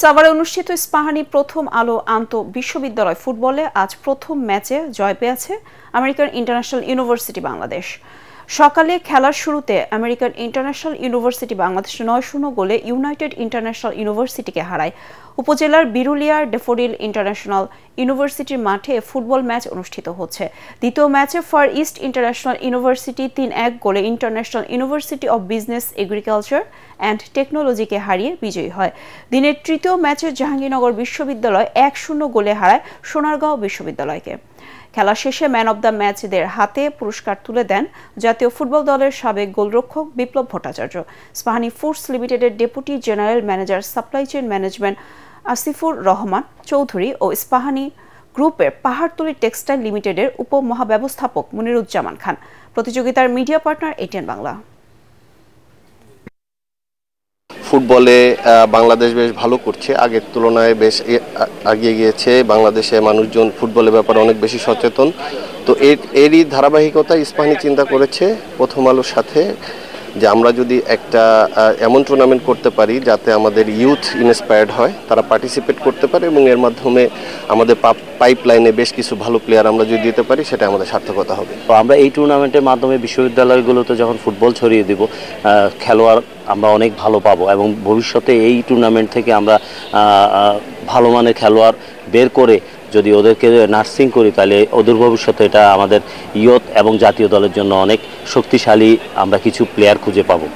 সাভারে অনুষ্ঠিত ইস্পাহানি প্রথম আলো আন্তঃবিশ্ববিদ্যালয় ফুটবলে আজ প্রথম ম্যাচে জয় পেয়েছে আমেরিকান ইন্টারন্যাশনাল ইউনিভার্সিটি বাংলাদেশ। সকালে খেলার শুরুতে আমেরিকান ইন্টারন্যাশনাল ইউনিভার্সিটি বাংলাদেশ ৯-০ গোলে ইউনাইটেড ইন্টারন্যাশনাল ইউনিভার্সিটিকে হারায়। উপজেলার বিরুলিয়ার ডেফোডিল ইন্টারন্যাশনাল ইউনিভার্সিটির মাঠে ফুটবল ম্যাচ অনুষ্ঠিত হচ্ছে। দ্বিতীয় ম্যাচে ফার ইস্ট ইন্টারন্যাশনাল ইউনিভার্সিটি ৩-১ গোলে International University of Business, Agriculture and টেকনোলজিকে হারিয়ে বিজয়ী হয়। দিনের তৃতীয় ম্যাচে জাহাঙ্গীরনগর বিশ্ববিদ্যালয় ১-০ গোলে হারায় সোনারগাঁও বিশ্ববিদ্যালয়কে। খেলা শেষে ম্যান অব দ্য ম্যাচদের হাতে পুরস্কার তুলে দেন জাতীয় ফুটবল দলের সাবেক গোলরক্ষক বিপ্লব ভট্টাচার্য। ইস্পাহানি ফুডস লিমিটেডের deputy general manager supply chain management Asifur Rahman Chowdhury ও ইস্পাহানি গ্রুপের পাহাড়তলী টেক্সটাইল লিমিটেডের উপমহাব্যবস্থাপক মনিরুজ্জামান খান। প্রতিযোগিতার মিডিয়া পার্টনার এটিএন বাংলা। ফুটবলে বাংলাদেশ বেশ ভালো করছে, আগের তুলনায় বেশ এগিয়ে গিয়েছে। বাংলাদেশে মানুষজন ফুটবলের ব্যাপারে অনেক বেশি সচেতন। তো এরই ধারাবাহিকতা ইস্পাহানি চিন্তা করেছে প্রথম আলোর সাথে যে আমরা যদি একটা এমন টুর্নামেন্ট করতে পারি যাতে আমাদের ইউথ ইন্সপায়ার্ড হয়, তারা পার্টিসিপেট করতে পারে এবং এর মাধ্যমে আমাদের পাইপলাইনে বেশ কিছু ভালো প্লেয়ার আমরা যদি দিতে পারি সেটা আমাদের সার্থকতা হবে। তো আমরা এই টুর্নামেন্টের মাধ্যমে বিশ্ববিদ্যালয়গুলোতে যখন ফুটবল ছড়িয়ে দিব, খেলোয়াড় আমরা অনেক ভালো পাবো এবং ভবিষ্যতে এই টুর্নামেন্ট থেকে আমরা ভালো মানের খেলোয়াড় বের করে যদি ওদেরকে নার্সিং করি তাহলে ওদের ভবিষ্যতে এটা আমাদের ইয়ুথ এবং জাতীয় দলের জন্য অনেক শক্তিশালী আমরা কিছু প্লেয়ার খুঁজে পাবো।